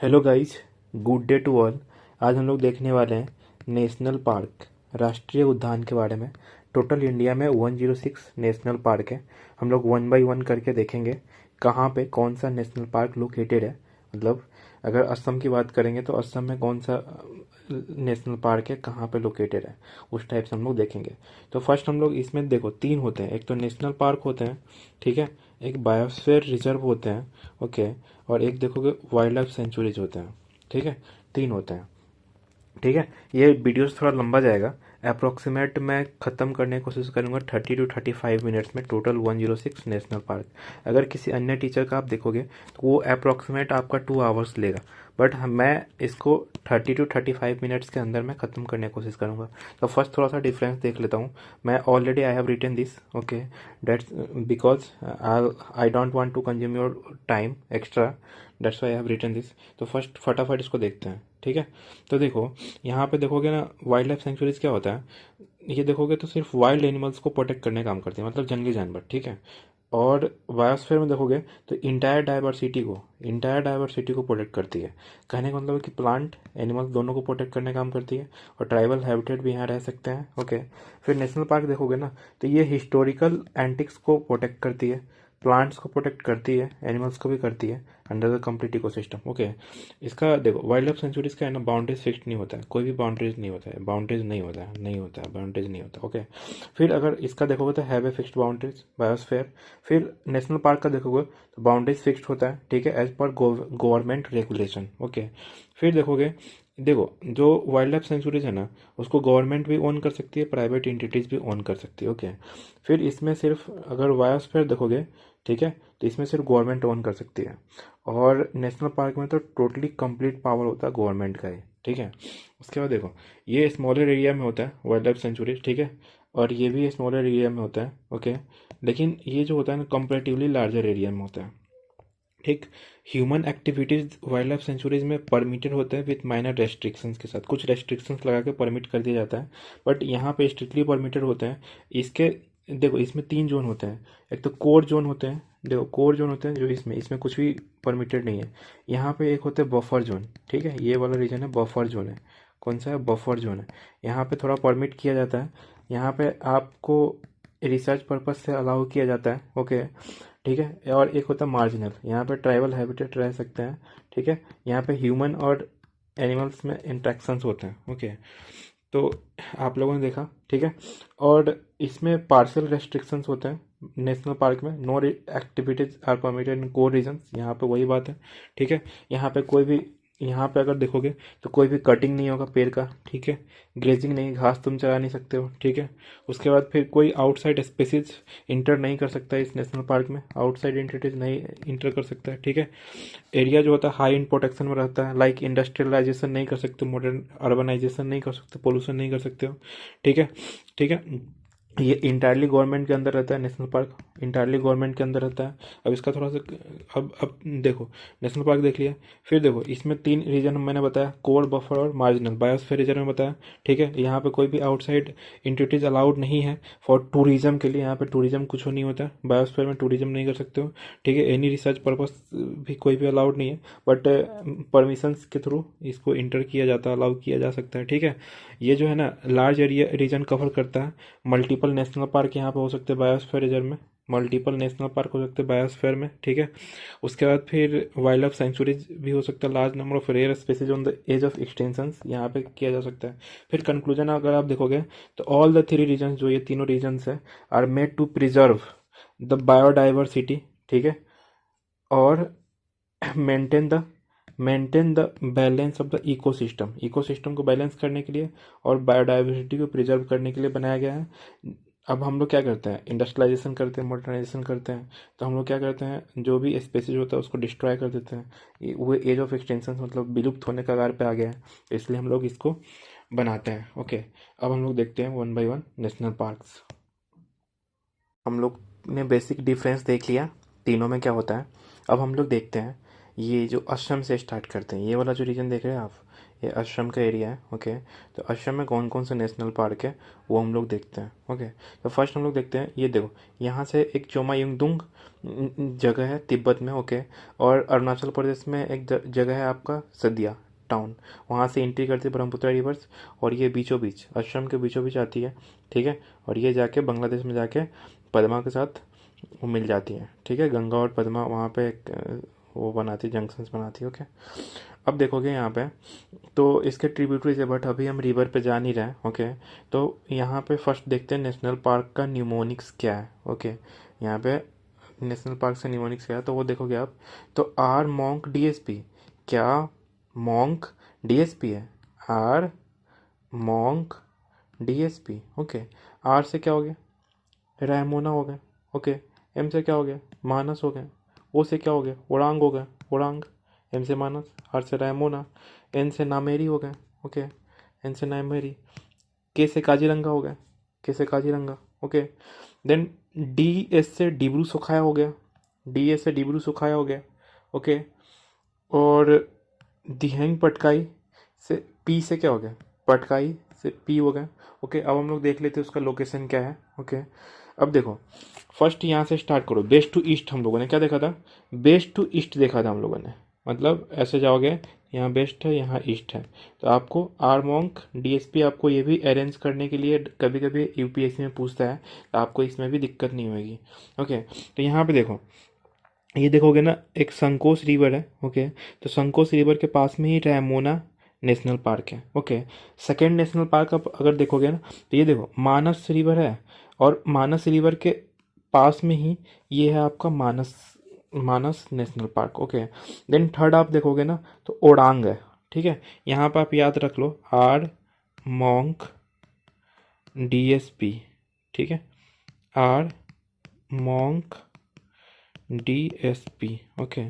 Hello guys, good day to all. आज हम लोग देखने वाले हैं नेशनल पार्क, राष्ट्रीय उद्यान के बारे में। टोटल इंडिया में 106 नेशनल पार्क है। हम लोग वन बाय वन करके देखेंगे कहाँ पे कौन सा नेशनल पार्क लोकेटेड है। मतलब अगर असम की बात करेंगे तो असम में कौन सा नेशनल पार्क है, कहाँ पे लोकेटेड है, उस टाइप से हम लोग देखेंगे। तो फर्स्ट हम लोग इसमें देखो तीन होते हैं, एक तो नेशनल पार्क होते हैं, ठीक है, एक बायोस्फीयर रिजर्व होते हैं, ओके, और एक देखोगे वाइल्ड लाइफ सेंचुरीज होते हैं, ठीक है, तीन होते हैं। ठीक है, ये वीडियो थोड़ा लंबा जाएगा। अप्रोक्सीमेट मैं ख़त्म करने की कोशिश करूंगा 30 to 35 मिनट्स में, टोटल 106 नेशनल पार्क। अगर किसी अन्य टीचर का आप देखोगे तो वो अप्रोक्सीमेट आपका 2 आवर्स लेगा, बट मैं इसको 30 to 35 मिनट्स के अंदर में ख़त्म करने की कोशिश करूंगा। तो फर्स्ट थोड़ा सा डिफरेंस देख लेता हूँ। मैं already I have written this, okay, that's because I don't want to consume your time extra, that's why I have written this. तो फर्स्ट फटाफट इसको देखते हैं, ठीक है। तो देखो, यहाँ पे देखोगे ना, वाइल्ड लाइफ सेंचुरीज क्या होता है, ये देखोगे तो सिर्फ वाइल्ड एनिमल्स को प्रोटेक्ट करने का काम करती है, मतलब जंगली जानवर, ठीक है। और बायोस्फीयर में देखोगे तो इंटायर डाइवर्सिटी को प्रोटेक्ट करती है। कहने का मतलब है कि प्लांट एनिमल्स दोनों को प्रोटेक्ट करने का काम करती है, और ट्राइबल हैबिटेट भी यहाँ रह सकते हैं, ओके। फिर नेशनल पार्क देखोगे ना, तो ये हिस्टोरिकल एंटिक्स को प्रोटेक्ट करती है, प्लांट्स को प्रोटेक्ट करती है, एनिमल्स को भी करती है, under the complete ecosystem, okay. इसका देखो, वाइल्ड लाइफ सेंचुरीज का है ना, बाउंड्रीज फिक्स नहीं होता है, कोई भी बाउंड्रीज नहीं होता है, बाउंड्रीज नहीं होता है, नहीं होता है, बाउंड्रीज नहीं होता, ओके। फिर अगर इसका देखोगे तो have a fixed boundaries, biosphere. फिर नेशनल पार्क का देखोगे तो बाउंड्रीज फिक्स्ड होता है, ठीक है, as per government regulation, okay. फिर देखोगे, देखो जो वाइल्ड लाइफ सेंचुरीज है ना, उसको गवर्नमेंट भी ओन कर सकती है, प्राइवेट एंटिटीज भी ओन कर सकती है, ओके। फिर इसमें सिर्फ अगर बायोस्फीयर देखोगे, ठीक है, तो इसमें सिर्फ गवर्नमेंट ओन कर सकती है। और नेशनल पार्क में तो टोटली कंप्लीट पावर होता है गवर्नमेंट का ही, ठीक है। उसके बाद देखो, ये स्मॉलर एरिया में होता है वाइल्ड लाइफ सेंचुरी, ठीक है, और ये भी स्मॉलर एरिया में होता है, ओके। लेकिन ये जो होता है ना, कंपेरेटिवली लार्जर एरिया में होता है, ठीक। Human activities wild life centuries में परमिटेड होते हैं विथ माइनर रेस्ट्रिक्शंस के साथ, कुछ रेस्ट्रिक्शंस लगा के परमिट कर दिया जाता है, बट यहाँ पे स्ट्रिक्टली परमिटेड होते हैं। इसके देखो, इसमें 3 जोन होते हैं। एक तो कोर जोन होते हैं, देखो कोर जोन होते हैं जो इसमें इसमें कुछ भी परमिटेड नहीं है। यहाँ पे एक होता है बफर जोन, ठीक है, ये वाला रीजन है बफर जोन है। कौन सा है? बफर जोन है। यहाँ पे थोड़ा परमिट किया जाता है, यहाँ पे आपको रिसर्च पर्पज से अलाउ किया जाता है, ओके, ठीक है। और एक होता है मार्जिनल, यहाँ पे ट्राइबल हैबिटेट रह सकते हैं, ठीक है। यहाँ पे ह्यूमन और एनिमल्स में इंट्रैक्शंस होते हैं, ओके। तो आप लोगों ने देखा, ठीक है। और इसमें पार्शियल रेस्ट्रिक्शंस होते हैं नेशनल पार्क में, no activities are permitted in core regions, यहाँ पे वही बात है, ठीक है। यहाँ पे कोई भी, यहाँ पे अगर देखोगे तो कोई भी कटिंग नहीं होगा पेड़ का, ठीक है, ग्रेजिंग नहीं, घास तुम चला नहीं सकते हो, ठीक है। उसके बाद फिर कोई आउटसाइड स्पेसीज इंटर नहीं कर सकता है इस नेशनल पार्क में, आउटसाइड एंटिटीज नहीं इंटर कर सकता है, ठीक है। एरिया जो होता है हाई इन प्रोटेक्शन में रहता है, लाइक इंडस्ट्रियलाइजेशन नहीं कर सकते, मॉडर्न अर्बनाइजेशन नहीं कर सकते, पोल्यूशन नहीं कर सकते हो, ठीक है, ठीक है। ये इंटायरली गवर्नमेंट के अंदर रहता है नेशनल पार्क, इंटायरली गवर्नमेंट के अंदर रहता है। अब इसका थोड़ा सा, अब देखो, नेशनल पार्क देख लिया। फिर देखो, इसमें 3 रीजन मैंने बताया, कोर, बफर और मार्जिनल। बायोस्फीयर रीजन में बताया, ठीक है, यहाँ पे कोई भी आउटसाइड इंटिटीज अलाउड नहीं है फॉर टूरिज्म के लिए, यहाँ पे टूरिज्म कुछ नहीं होता है, बायोस्फीयर में टूरिज्म नहीं कर सकते हो, ठीक है। एनी रिसर्च पर्पज भी कोई भी अलाउड नहीं है, बट परमिशंस के थ्रू इसको इंटर किया जाता है, अलाउ किया जा सकता है, ठीक है। ये जो है ना, लार्ज एरिया रीजन कवर करता है। मल्टीपल नेशनल पार्क यहाँ पे हो सकते हैं बायोस्फीयर रिजर्व में, मल्टीपल नेशनल पार्क हो सकते हैं बायोस्फीयर में, ठीक है। उसके बाद फिर वाइल्ड लाइफ सेंचुरीज भी हो सकता है, large number of rare species on the edge of extension यहाँ पे किया जा सकता है। फिर कंक्लूजन अगर आप देखोगे तो ऑल द 3 रीजन्स, जो ये तीनों रीजन्स है, are made to preserve the biodiversity, ठीक है, और maintain the balance of the ecosystem, ecosystem को बैलेंस करने के लिए और बायोडाइवर्सिटी को प्रिजर्व करने के लिए बनाया गया है। अब हम लोग क्या करते हैं, इंडस्ट्रियलाइजेशन करते हैं, मॉडर्नाइजेशन करते हैं, तो हम लोग क्या करते हैं, जो भी स्पेसीज होता है उसको डिस्ट्रॉय कर देते हैं। वो एज ऑफ एक्सटेंशन मतलब विलुप्त होने का कगार पे आ गया है, इसलिए हम लोग इसको बनाते हैं, ओके। अब हम लोग देखते हैं one by one national parks. हम लोग ने बेसिक डिफरेंस देख लिया तीनों में क्या होता है। अब हम लोग देखते हैं ये जो असम से स्टार्ट करते हैं, ये वाला जो रीजन देख रहे हैं आप, ये असम का एरिया है। ओके, तो असम में कौन कौन से नेशनल पार्क है वो हम लोग देखते हैं। ओके, तो फर्स्ट हम लोग देखते हैं, ये देखो यहाँ से एक चोमायुंगदुंग जगह है तिब्बत में। ओके, और अरुणाचल प्रदेश में एक जगह है आपका सदिया टाउन, वहाँ से एंट्री करती है ब्रह्मपुत्र रिवर्स, और ये बीचों बीच असम के बीचों बीच आती है। ठीक है, और ये जाके बांग्लादेश में जाके पद्मा के साथ वो मिल जाती है। ठीक है, गंगा और पद्मा वहाँ पे एक वो बनाती है, जंक्शंस बनाती है। ओके, अब देखोगे यहाँ पे तो इसके ट्रिब्यूटरीज है, बट अभी हम रिवर पे जा नहीं रहे हैं। ओके, तो यहाँ पे फर्स्ट देखते हैं नेशनल पार्क का न्यूमोनिक्स क्या है। ओके, यहाँ पे नेशनल पार्क से न्यूमोनिक्स क्या है तो वो देखोगे आप, तो आर मॉन्क डीएसपी, क्या मॉन्क डीएसपी है, R monk DSP. Okay, R से क्या हो गया, रैमोना हो गया। ओके, एम से क्या हो गया, मानस हो गया। ओ से क्या हो गया, ओरांग हो गया, ओरांग। एम से मानस, आर से रैमोना, एन से नामेरी हो गया। ओके, एन से नामेरी। के से काजीरंगा हो गया, के से Kaziranga. Okay, then D S से डिब्रू सुखाया हो गया, डी एस से डिब्रू सुखाया हो गया। ओके, और दिहेंग पटकाई से पी से क्या हो गया, पटकाई से पी हो गया। ओके, अब हम लोग देख लेते हैं उसका लोकेशन क्या है। ओके, अब देखो फर्स्ट यहाँ से स्टार्ट करो, वेस्ट टू ईस्ट हम लोगों ने क्या देखा था, वेस्ट टू ईस्ट देखा था हम लोगों ने, मतलब ऐसे जाओगे यहाँ वेस्ट है यहाँ ईस्ट है, तो आपको आरमोंक डीएसपी आपको ये भी अरेंज करने के लिए कभी कभी यूपीएससी में पूछता है, तो आपको इसमें भी दिक्कत नहीं होगी। ओके, तो यहाँ पे देखो, ये देखोगे ना एक संकोस रिवर है। ओके, तो संकोस रिवर के पास में ही रैमोना नेशनल पार्क है। ओके, सेकेंड नेशनल पार्क आप अगर देखोगे ना, तो ये देखो मानस रिवर है, और मानस रिवर के पास में ही ये है आपका Manas Manas national park. Okay, then third आप देखोगे ना तो ओडांग है। ठीक है, यहाँ पर आप याद रख लो आर मॉन्क डीएसपी। ठीक है, आर मॉन्क डीएसपी। ओके,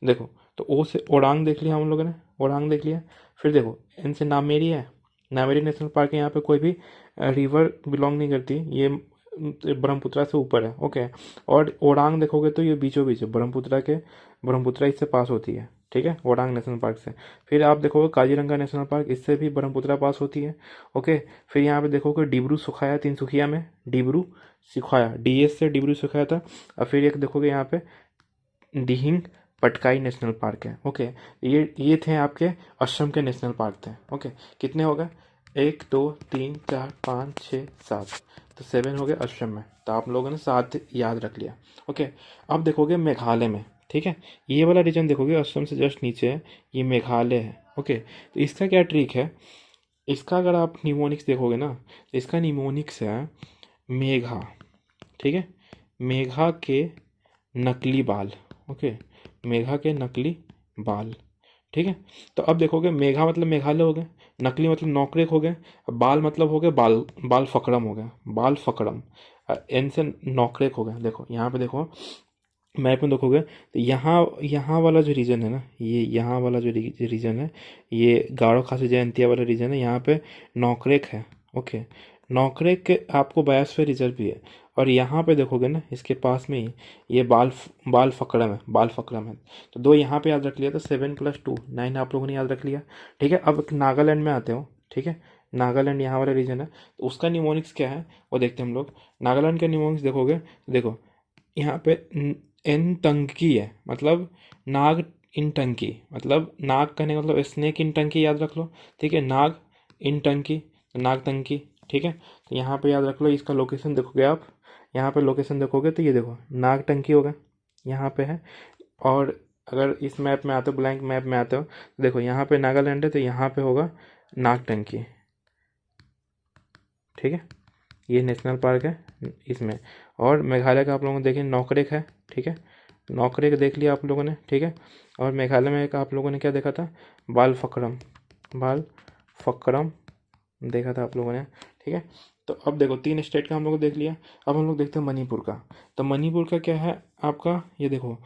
देखो तो ओ से ओडांग देख लिया हम लोगों ने, ओडांग देख लिया। फिर देखो एन से नामेरी है, नामेरी नेशनल पार्क है, यहाँ पे कोई भी रिवर बिलोंग नहीं करती, ये ब्रह्मपुत्रा से ऊपर है। ओके, और ओडांग देखोगे तो ये बीचों बीच है, ब्रह्मपुत्रा इससे पास होती है। ठीक है, ओडांग नेशनल पार्क से। फिर आप देखोगे काजीरंगा नेशनल पार्क, इससे भी ब्रह्मपुत्रा पास होती है। ओके, फिर यहाँ पे देखोगे डिब्रू सुखाया, तिनसुकिया में डिब्रू सुखाया, डीएस से डिब्रू सुखाया था। और फिर एक देखोगे यहाँ पे दिहिंग पटकाई नेशनल पार्क है। ओके, ये थे आपके असम के नेशनल पार्क थे। ओके, कितने हो गए, 1 2 3 4 5 6 7, तो 7 हो गए असम में, तो आप लोगों ने 7 याद रख लिया। ओके, अब देखोगे मेघालय में। ठीक है, ये वाला रीजन देखोगे असम से जस्ट नीचे है, ये मेघालय है। ओके, तो इसका क्या ट्रिक है, इसका अगर आप निमोनिक्स देखोगे ना, तो इसका निमोनिक्स है मेघा। ठीक है, मेघा के नकली बाल। ओके, मेघा के नकली बाल। ठीक है, तो अब देखोगे मेघा मतलब मेघालय हो गए, नकली मतलब नौकरेक हो गए, बाल मतलब हो गए बाल बाल फकड़म हो गया, बाल फकड़म। एन से नौकरेक हो गया। देखो यहाँ पे देखो मैप में देखोगे तो यहाँ यहाँ वाला जो रीजन है ना, ये यहाँ वाला जो रीजन है, ये गारो खासी जयंतिया वाला रीजन है, यहाँ पे नौकरेक है। ओके, नौकरेक के आपको बायोस्फीयर रिजर्व भी है, और यहाँ पे देखोगे ना इसके पास में ही ये बाल फकड़म है, बाल फकड़म है। तो 2 यहाँ पे याद रख लिया, तो 7 + 2 9 आप लोगों ने याद रख लिया। ठीक है, अब नागालैंड में आते हो। ठीक है, नागालैंड यहाँ वाला रीजन है, तो उसका निमोनिक्स क्या है वो देखते हैं हम लोग। नागालैंड का निमोनिक्स देखोगे तो देखो यहाँ पे एन टंकी है, मतलब नाग इन टंकी, मतलब नाग कहने का मतलब स्नेक इन टंकी याद रख लो। ठीक है, नाग इन टंकी, नाग टंकी। ठीक है, तो यहाँ पे याद रख लो, इसका लोकेशन देखोगे आप, यहाँ पे लोकेशन देखोगे तो ये देखो नाग टंकी होगा, यहाँ पे है। और अगर इस मैप में आते हो, ब्लैंक मैप में आते हो, तो देखो यहाँ पे नागालैंड है, तो यहाँ पे होगा नाग टंकी। ठीक है, ये नेशनल पार्क है इसमें। और मेघालय का आप लोगों ने देखें नौकरेक है। ठीक है, नौकरेक देख लिया आप लोगों ने। ठीक है, और मेघालय में एक आप लोगों ने क्या देखा था, बाल फकरम, बाल फकरम देखा था आप लोगों ने। ठीक है, तो अब देखो 3 स्टेट का हम लोग देख लिया। अब हम लोग देखते हैं मणिपुर का। तो मणिपुर का क्या है आपका, ये देखो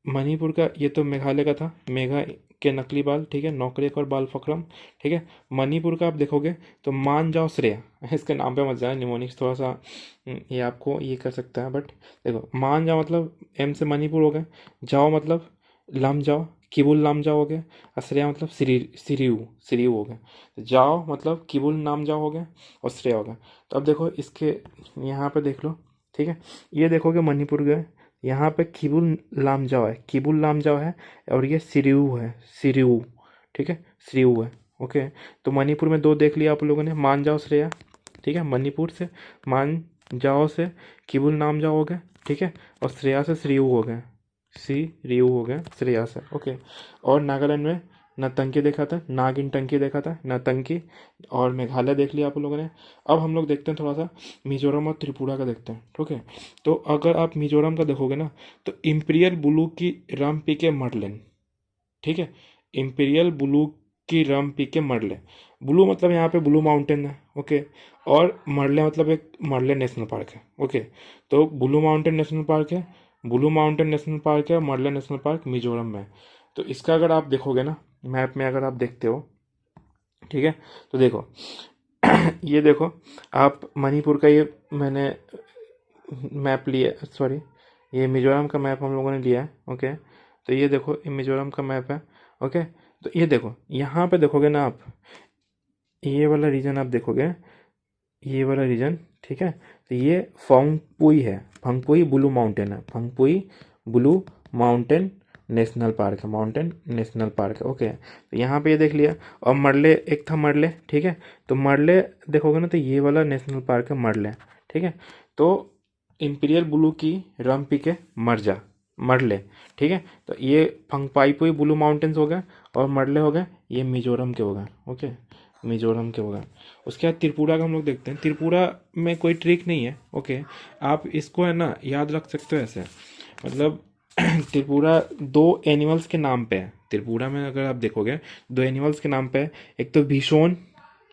मणिपुर का, ये तो मेघालय का था, मेघा के नकली बाल। ठीक है, नौकरेक और बाल फकरम। ठीक है, मणिपुर का आप देखोगे तो मान जाओ श्रेया, इसके नाम पे मत जाए, निमोनिक्स थोड़ा सा ये आपको ये कर सकता है, बट देखो मान जाओ मतलब एम से मणिपुर हो गए, जाओ मतलब लम जाओ, किबुल लामजाओ हो गया, और श्रेया मतलब सिरियू सिरियू हो गया। तो जाओ मतलब किबुल नामजाओ हो गया और श्रेया हो गया। तो अब देखो इसके यहाँ पे देख लो, ठीक है, ये देखोगे मणिपुर गए, यहाँ पे किबुल लामजाओ है, किबुल लामजाओ है, और ये सिरियू है, सिरियू, ठीक है, सिरियू है। ओके, तो मणिपुर में दो देख लिया आप लोगों ने, मान जाओ श्रेया, ठीक है, मणिपुर से मान जाओ से किबुल नाम जाओ हो गया, ठीक है, और श्रेया से श्रीयू हो गया, सी रियू हो गया श्रेया से। ओके, और नागालैंड में नतंकी देखा था, नागिन टंकी देखा था, नतंकी, और मेघालय देख लिया आप लोगों ने। अब हम लोग देखते हैं थोड़ा सा मिजोरम और त्रिपुरा का देखते हैं, ठीक है। तो अगर आप मिजोरम का देखोगे ना, तो इम्पीरियल ब्लू की रम पी के मर्लिन, ठीक है, इम्पीरियल ब्लू की रम पी के मरले, ब्लू मतलब यहाँ पे ब्लू माउंटेन है, ओके, और मरले मतलब एक मरले नेशनल पार्क है। ओके, तो ब्लू माउंटेन नेशनल पार्क है, ब्लू माउंटेन नेशनल पार्क है, मरले नेशनल पार्क मिजोरम में है। तो इसका अगर आप देखोगे ना मैप में, अगर आप देखते हो, ठीक है, तो देखो ये देखो आप मणिपुर का ये मैंने मैप लिया, सॉरी ये मिजोरम का मैप हम लोगों ने लिया है। ओके, तो ये देखो ये मिजोरम का मैप है। ओके, तो ये देखो यहाँ पे देखोगे ना आप, ये वाला रीजन आप देखोगे, ये वाला रीजन, ठीक है, तो ये फंगपुई है, फंगपुई ब्लू माउंटेन है, फंगपुई ब्लू माउंटेन नेशनल पार्क है, माउंटेन नेशनल पार्क है। ओके, तो यहाँ पे ये देख लिया, और मरले एक था मरले, ठीक है, तो मरले देखोगे ना तो ये वाला नेशनल पार्क है मरले, ठीक है। तो इम्पीरियल ब्लू की रम पी के मर जा मरले, ठीक है, तो ये फंगपाईपुई ब्लू माउंटेन्स हो गए, और मरले हो गए, ये मिजोरम के हो गए। ओके, मिजोरम के हो गए। उसके बाद त्रिपुरा का हम लोग देखते हैं। त्रिपुरा में कोई ट्रिक नहीं है। ओके, आप इसको है ना याद रख सकते हो ऐसे, मतलब त्रिपुरा दो एनिमल्स के नाम पे है। त्रिपुरा में अगर आप देखोगे दो एनिमल्स के नाम पे है, एक तो विशोन,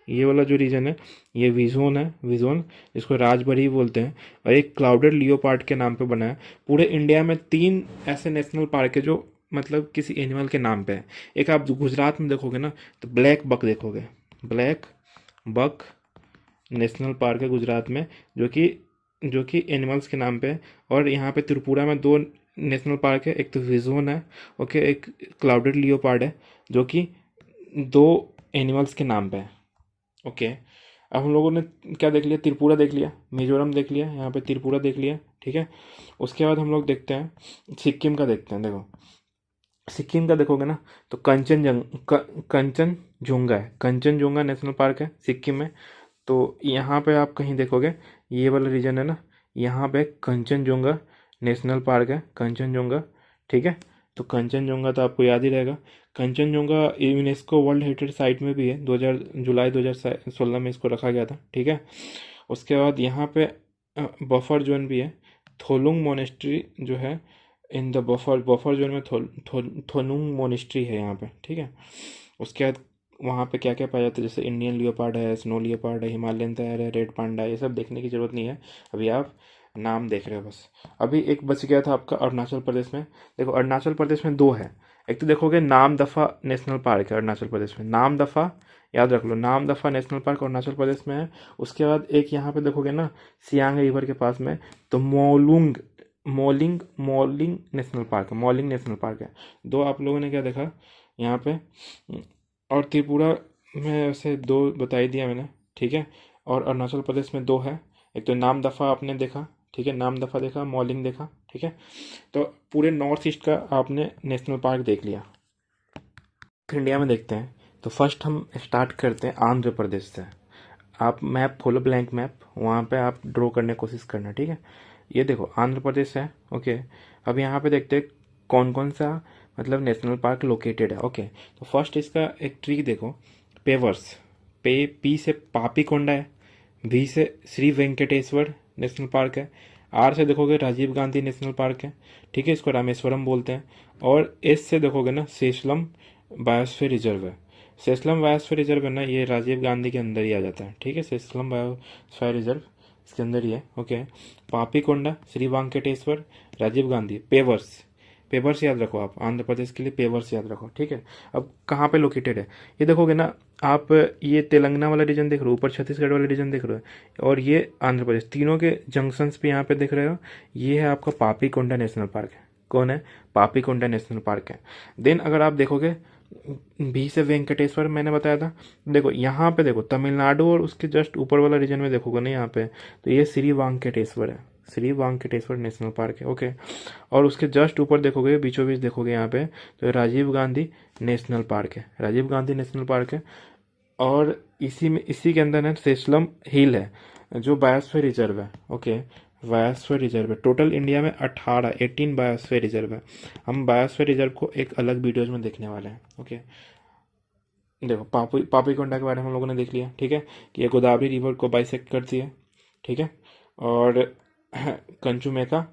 ये वाला जो रीजन है ये विजोन है, विजोन जिसको राजबरी बोलते हैं, और एक क्लाउडेड लियोपार्ड के नाम पे बना है। पूरे इंडिया में 3 ऐसे नेशनल पार्क है जो मतलब किसी एनिमल के नाम पे है। एक आप गुजरात में देखोगे ना तो ब्लैक बक देखोगे, ब्लैक बक नेशनल पार्क है गुजरात में, जो कि एनिमल्स के नाम पे है। और यहाँ पे त्रिपुरा में 2 नेशनल पार्क है, एक तो विजोन है, ओके, एक क्लाउडेड लियोपार्ड है, जो कि 2 एनिमल्स के नाम पे है। ओके, अब हम लोगों ने क्या देख लिया, त्रिपुरा देख लिया, मिजोरम देख लिया, यहाँ पे त्रिपुरा देख लिया, ठीक है। उसके बाद हम लोग देखते हैं सिक्किम का देखते हैं। देखो सिक्किम का देखोगे ना तो कंचनजुंगा है, कंचनजुंगा नेशनल पार्क है सिक्किम में। तो यहाँ पे आप कहीं देखोगे ये वाला रीजन है ना, यहाँ पे कंचनजुंगा नेशनल पार्क है, कंचनजुंगा, ठीक है। तो कंचनजुंगा तो आपको याद ही रहेगा। Kanchenjunga UNESCO world heritage site में भी है, जुलाई 2016 में इसको रखा गया था, ठीक है। उसके बाद यहाँ पे बफर जोन भी है, थोलुंग मोनेस्ट्री जो है इन द बफर जोन में थोलुंग मोनेस्ट्री है यहाँ पे, ठीक है। उसके बाद वहाँ पे क्या क्या पाया जाता है, जैसे इंडियन लियोपार्ड है, स्नो लियोपार्ड है, हिमालयन तैर है, रेड पांडा है, ये सब देखने की ज़रूरत नहीं है, अभी आप नाम देख रहे हो बस। अभी एक बच गया था आपका अरुणाचल प्रदेश में। देखो अरुणाचल प्रदेश में 2 है, एक तो देखोगे नामदफा नेशनल पार्क है अरुणाचल प्रदेश में, नामदफा याद रख लो, नामदफा नेशनल पार्क अरुणाचल प्रदेश में है। उसके बाद एक यहाँ पे देखोगे ना सियांग रिवर के पास में, तो मॉलिंग नेशनल पार्क है, मॉलिंग नेशनल पार्क है। 2 आप लोगों ने क्या देखा यहाँ पे। और त्रिपुरा में वैसे 2 बता ही दिया मैंने, ठीक है। और अरुणाचल प्रदेश में 2 है, एक तो नामदफा आपने देखा, ठीक है, नामदफा देखा, मॉलिंग देखा, ठीक है। तो पूरे नॉर्थ ईस्ट का आपने नेशनल पार्क देख लिया। इंडिया में देखते हैं, तो फर्स्ट हम स्टार्ट करते हैं आंध्र प्रदेश से। आप मैप खोलो, ब्लैंक मैप, वहाँ पे आप ड्रॉ करने की कोशिश करना, ठीक है। ये देखो आंध्र प्रदेश है, ओके। अब यहाँ पे देखते हैं कौन कौन सा मतलब नेशनल पार्क लोकेटेड है, ओके। तो फर्स्ट इसका एक ट्री देखो, पेवर्स, पी से पापीकोंडा है, वी से श्री वेंकटेश्वर नेशनल पार्क है, आर से देखोगे राजीव गांधी नेशनल पार्क है, ठीक है, इसको रामेश्वरम बोलते हैं। और एस से देखोगे ना सेशलम बायोस्फीयर रिजर्व है, सेशलम बायोस्फीयर रिजर्व है ना, ये राजीव गांधी के अंदर ही आ जाता है, ठीक है, सेशलम बायोस्फीयर रिजर्व इसके अंदर ही है, ओके। पापीकोंडा, श्री वेंकटेश्वर, राजीव गांधी, पेवर्स याद रखो आप, आंध्र प्रदेश के लिए पेवर्स याद रखो, ठीक है। अब कहाँ पे लोकेटेड है ये देखोगे ना आप, ये तेलंगाना वाला रीजन देख रहे हो, ऊपर छत्तीसगढ़ वाला रीजन देख रहे हो, और ये आंध्र प्रदेश, तीनों के जंक्शंस पे यहाँ पे देख रहे हो, ये है आपका पापीकोंडा नेशनल पार्क है, कौन है, पापीकोंडा नेशनल पार्क है। देन अगर आप देखोगे बी से वेंकटेश्वर मैंने बताया था, देखो यहाँ पे देखो तमिलनाडु और उसके जस्ट ऊपर वाला रीजन में देखोगे ना यहाँ पे, तो ये श्री वेंकटेश्वर है, श्री वेंकटेश्वर नेशनल पार्क है। ओके, और उसके जस्ट ऊपर देखोगे, बीचों बीच देखोगे यहाँ पे, तो राजीव गांधी नेशनल पार्क है, राजीव गांधी नेशनल पार्क है। और इसी के अंदर है सेसलम हिल है जो बायोस्फीयर रिजर्व है। ओके, बायोस्फीयर रिजर्व है। टोटल इंडिया में 18 बायोस्फीयर रिजर्व है। हम बायोस्फीयर रिजर्व को एक अलग वीडियोज में देखने वाले हैं। ओके, देखो पापीकोंडा के बारे में हम लोगों ने देख लिया, ठीक है, कि ये गोदावरी रिवर को बाइसेक्ट करती है, ठीक है। और कंचुमेका,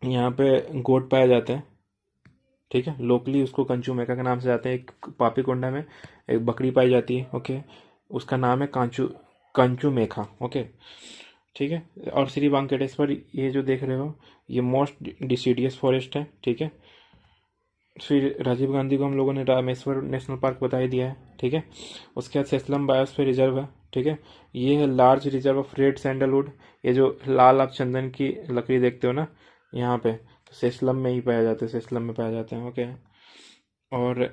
यहाँ पे गोट पाए जाते हैं, ठीक है, लोकली उसको कंचुमेका के नाम से जाते हैं। एक पापीकोंडा में एक बकरी पाई जाती है, ओके, उसका नाम है कंचुमेका। ओके, ठीक है। और श्री वेंकटेश्वर ये जो देख रहे हो ये मोस्ट डिसीडियस फॉरेस्ट है, ठीक है। फिर राजीव गांधी को हम लोगों ने रामेश्वर नेशनल पार्क बता ही दिया है, ठीक है। उसके बाद सेसलम बायोस्फीयर रिजर्व है, ठीक है। ये है large reserve of red sandalwood, ये जो लाल आप चंदन की लकड़ी देखते हो ना यहाँ पे, तो सेसलम में ही पाया जाता है, सेसलम में पाया जाते हैं। ओके, और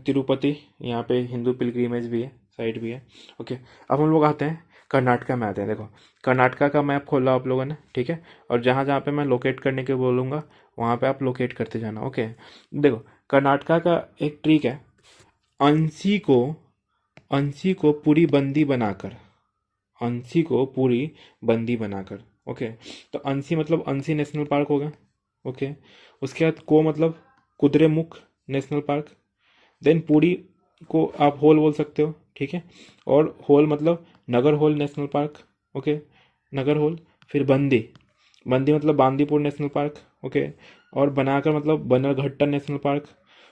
तिरुपति, यहाँ पे हिंदू पिलग्रिमेज भी है, साइट भी है। ओके, अब हम लोग आते हैं कर्नाटका में आते हैं। देखो कर्नाटका का मैप खोला आप लोगों ने, ठीक है, और जहाँ जहाँ पे मैं लोकेट करने के बोलूँगा वहाँ पे आप लोकेट करते जाना। ओके, देखो कर्नाटका का एक ट्रिक है, अंशी को पूरी बंदी बनाकर, अंशी को पूरी बंदी बनाकर। ओके, तो अंशी मतलब अंशी नेशनल पार्क हो गया। ओके, उसके बाद को मतलब कुद्रेमुख नेशनल पार्क, देन पूरी को आप होल बोल सकते हो, ठीक है, और होल मतलब नगर होल नेशनल पार्क। ओके, नगर होल, फिर बंदी मतलब बांदीपुर नेशनल पार्क। ओके, और बनाकर मतलब बनरघट्टा नेशनल पार्क।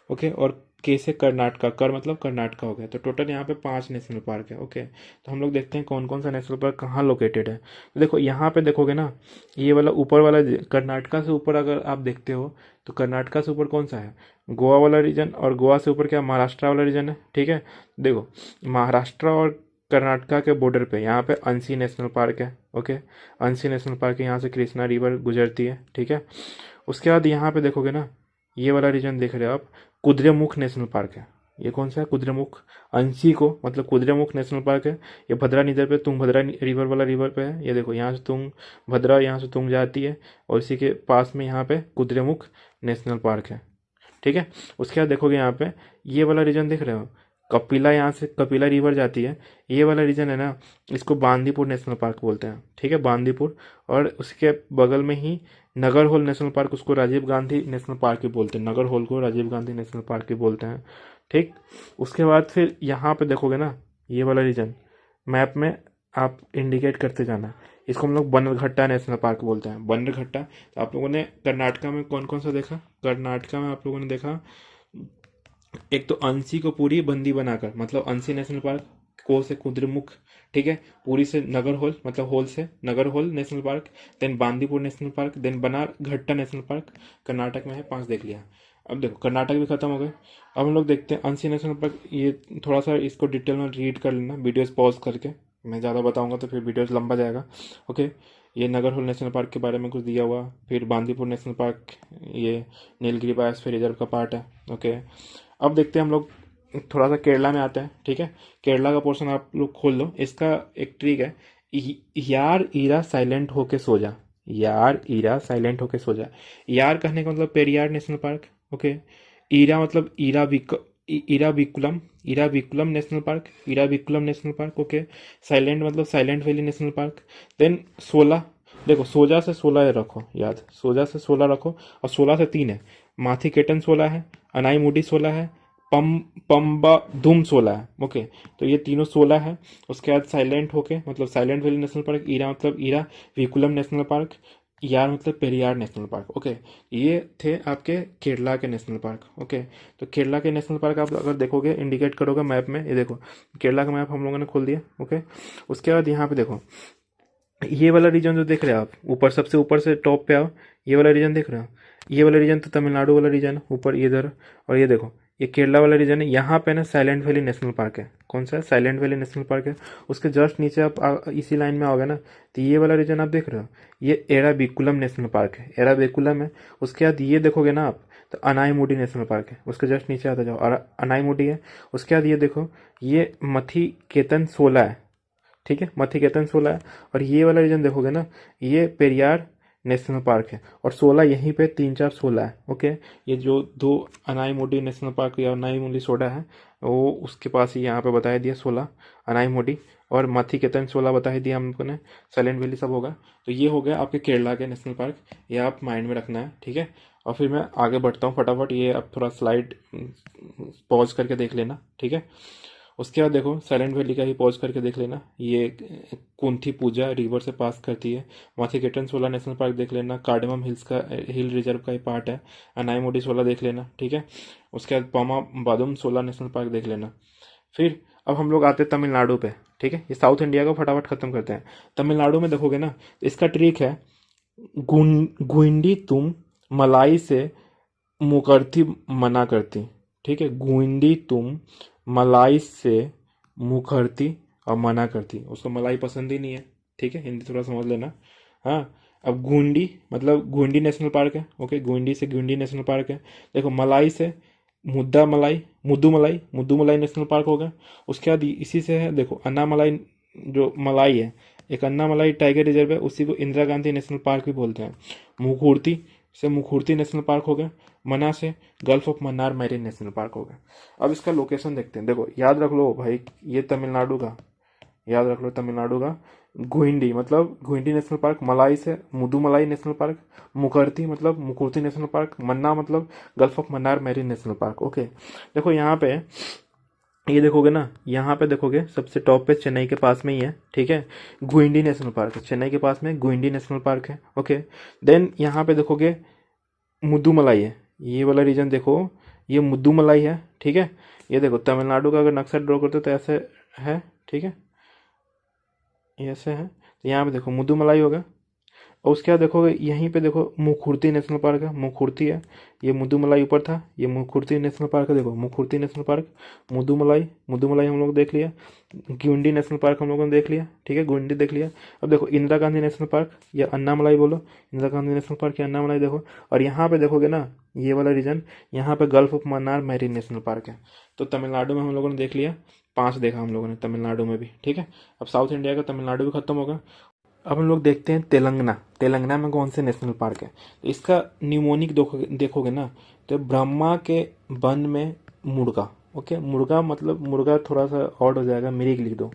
ओके, और के से कर्नाटका, कर मतलब कर्नाटका हो गया। तो टोटल यहाँ पे 5 नेशनल पार्क है। ओके, तो हम लोग देखते हैं कौन कौन सा नेशनल पार्क कहाँ लोकेटेड है। तो देखो यहाँ पे देखोगे ना, ये वाला ऊपर वाला कर्नाटका से ऊपर अगर आप देखते हो तो कर्नाटका से ऊपर कौन सा है, गोवा वाला रीजन, और गोवा से ऊपर क्या महाराष्ट्र वाला रीजन है, ठीक है। देखो महाराष्ट्र और कर्नाटका के बॉर्डर पे यहाँ पे अंशी नेशनल पार्क है। ओके, अंशी नेशनल पार्क है, यहाँ से कृष्णा रिवर गुजरती है, ठीक है। उसके बाद यहाँ पे देखोगे ना, ये वाला रीजन देख रहे हो आप, कुद्रेमुख नेशनल पार्क है। ये कौन सा है, कुद्रेमुख, अंशी को मतलब कुद्रेमुख नेशनल पार्क है। ये भद्रा नदी पे, तुंगभद्रा रिवर वाला रिवर पे है। ये देखो यहाँ से तुंगभद्रा, यहाँ से तुंग जाती है, और इसी के पास में यहाँ पे कुद्रेमुख नेशनल पार्क है, ठीक है। उसके बाद देखोगे यहाँ पे ये वाला रीजन देख रहे हो, कपिला, यहाँ से कपिला रिवर जाती है। ये वाला रीजन है ना, इसको बांदीपुर नेशनल पार्क बोलते हैं, ठीक है, बांदीपुर। और उसके बगल में ही नगर होल नेशनल पार्क, उसको राजीव गांधी नेशनल पार्क ही बोलते हैं, नगर होल को राजीव गांधी नेशनल पार्क ही बोलते हैं, ठीक। उसके बाद फिर यहाँ पे देखोगे ना, ये वाला रीजन मैप में आप इंडिकेट करते जाना, इसको हम लोग बनरघट्टा नेशनल पार्क बोलते हैं, बनरघट्टा। तो आप लोगों ने कर्नाटका में कौन कौन सा देखा, कर्नाटका में आप लोगों ने देखा एक तो अंशी को पूरी बंदी बनाकर मतलब अंशी नेशनल पार्क, को से कुद्रेमुख, ठीक है, पूरी से नगर होल मतलब होल से Nagarhole national park, then Bandipur national park, then Bannerghatta national park, Karnataka में है 5 देख लिया। अब देखो कर्नाटक भी खत्म हो गए। अब हम लोग देखते हैं अंशी नेशनल पार्क, ये थोड़ा सा इसको डिटेल में रीड कर लेना वीडियोस पॉज करके, मैं ज़्यादा बताऊंगा तो फिर वीडियोस लंबा जाएगा। ओके, ये नगर होल नेशनल पार्क के बारे में कुछ दिया हुआ, फिर बांदीपुर नेशनल पार्क ये नीलगिरी बायोस्फीयर रिजर्व का पार्ट है। ओके, अब देखते हैं हम लोग थोड़ा सा केरला में आते हैं, ठीक है। केरला का पोर्शन आप लोग खोल लो, इसका एक ट्रिक है, यार ईरा साइलेंट होके सो जा, यार ईरा साइलेंट होके सो जा। यार कहने का मतलब पेरियार नेशनल पार्क। ओके, ईरा मतलब Eravikulam national park, Eravikulam national park. Okay, silent मतलब silent valley national park. Then 16, देखो सोजा से 16 रखो याद, सोजा से 16 रखो, और 16 से 3 है, माथीकेटन 16 है, अनाईमुडी 16 है, पंबा धूम 16 है। ओके, तो ये तीनों 16 है। उसके बाद साइलेंट होके मतलब साइलेंट वैली नेशनल पार्क, ईरा मतलब ईरा विकुलम नेशनल पार्क, यार मतलब पेरियार नेशनल पार्क। ओके, ये थे आपके केरला के नेशनल पार्क। ओके, तो केरला के नेशनल पार्क आप अगर देखोगे इंडिकेट करोगे मैप में, ये देखो केरला का मैप हम लोगों ने खोल दिया। ओके, उसके बाद यहाँ पे देखो ये वाला रीजन जो देख रहे हो आप, ऊपर सबसे ऊपर से टॉप पे आओ, ये वाला रीजन देख रहे हो, ये वाला रीजन तो तमिलनाडु वाला रीजन ऊपर इधर। और ये देखो ये केरला वाला रीजन है। यहाँ पे ना साइलेंट वैली नेशनल पार्क है। कौन सा है? साइलेंट वैली नेशनल पार्क है। उसके जस्ट नीचे आप इसी लाइन में आओगे ना, तो ये वाला रीजन आप देख रहे हो, ये एराविकुलम नेशनल पार्क है। एराविकुलम है। उसके बाद ये देखोगे ना आप, तो अनाईमुडी नेशनल पार्क है। उसके जस्ट नीचे आता जाओ और अनाईमुडी है। उसके बाद ये देखो, ये मथीकेतन 16 है। ठीक है, मथीकेतन 16 है। और ये वाला रीजन देखोगे ना, ये पेरियार नेशनल पार्क है। और 16 यहीं पे 3 4 16 है। ओके, ये जो दो अनाईमुडी नेशनल पार्क या अनाईमुडी सोडा है, वो उसके पास ही यहाँ पे बताया दिया 16 अनाईमुडी, और मथीकेतन 16 बता ही दिया हम लोगों ने। साइलेंट वैली सब होगा। तो ये हो गया आपके केरला के नेशनल पार्क, ये आप माइंड में रखना है। ठीक है, और फिर मैं आगे बढ़ता हूँ फटाफट। ये अब थोड़ा स्लाइड पॉज करके देख लेना। ठीक है, उसके बाद देखो साइलेंट वैली का ही पॉज करके देख लेना। ये कुंथी पूजा रिवर से पास करती है। माथीकेटन 16 नेशनल पार्क देख लेना। कार्डेमम हिल्स का हिल रिजर्व का ही पार्ट है। अनाईमुडी 16 देख लेना। ठीक है, उसके बाद पामा बादुम 16 नेशनल पार्क देख लेना। फिर अब हम लोग आते हैं तमिलनाडु पे। ठीक है, ये साउथ इंडिया को फटाफट खत्म करते हैं। तमिलनाडु में देखोगे ना, तो इसका ट्रिक है गुइंडी तुम मलाई से मुकरती मना करती। ठीक है, गुइंडी तुम मलाई से मुखरती और मना करती। उसको मलाई पसंद ही नहीं है। ठीक है, हिंदी थोड़ा समझ लेना। हाँ, अब गुंडी मतलब गुंडी नेशनल पार्क है। ओके, गुंडी से गुंडी नेशनल पार्क है। देखो, मलाई से मुद्दू मलाई नेशनल पार्क हो गया। उसके बाद इसी से है, देखो अन्ना मलाई, जो मलाई है, एक अन्ना मलाई टाइगर रिजर्व है, उसी को इंदिरा गांधी नेशनल पार्क भी बोलते हैं। मुखूर्ती से मुखूर्ती नेशनल पार्क हो गया। मना से gulf of Mannar marine national park हो गया। अब इसका लोकेशन देखते हैं। देखो, याद रख लो भाई, ये तमिलनाडु का, याद रख लो तमिलनाडु का गुइंडी मतलब गुइंडी नेशनल पार्क, मलाई से मुदुमलाई नेशनल पार्क, मुकरती मतलब मुकुर्ती नेशनल पार्क, मन्ना मतलब gulf of Mannar marine national park. Okay, देखो यहाँ पे ये देखोगे ना, यहाँ पे देखोगे सबसे टॉप पे चेन्नई के पास में ही है। ठीक है, गुइंडी नेशनल पार्क है। चेन्नई के पास में गुइंडी नेशनल पार्क है। ओके, देन यहाँ पे देखोगे मुद्दुमलाई है। ये वाला रीजन देखो, ये मुद्दुमलाई है। ठीक है, ये देखो तमिलनाडु का अगर नक्शा ड्रॉ करते हो तो ऐसे है। ठीक है, ये ऐसे है। तो यहाँ पे देखो मुद्दुमलाई होगा। और उसके बाद देखोगे यहीं पे देखो मुखुर्ती नेशनल पार्क है। मुखुर्ती है, ये मुद्दुमलाई ऊपर था, ये मुखुर्ती नेशनल पार्क है। देखो मुखुर्ती नेशनल पार्क, मुद्दुमलाई हम लोग देख लिया। गुंडी नेशनल पार्क हम लोगों ने देख लिया। ठीक है, गुंडी देख लिया। अब देखो इंदिरा गांधी नेशनल पार्क या अन्नामलाई बोलो, इंदिरा गांधी नेशनल पार्क या अन्नामलाई देखो। और यहाँ पे देखोगे ना, ये वाला रीजन, यहाँ पे gulf of Mannar marine national park है। तो तमिलनाडु में हम लोगों ने देख लिया, 5 देखा हम लोगों ने तमिलनाडु में भी। ठीक है, अब साउथ इंडिया का तमिलनाडु भी खत्म होगा। अब हम लोग देखते हैं तेलंगाना। तेलंगाना में कौन से नेशनल पार्क है? तो इसका न्यूमोनिक देखोगे ना, तो ब्रह्मा के वन में मुर्गा। ओके, मुर्गा मतलब मुर्गा थोड़ा सा ऑड हो जाएगा, मृग लिख दो।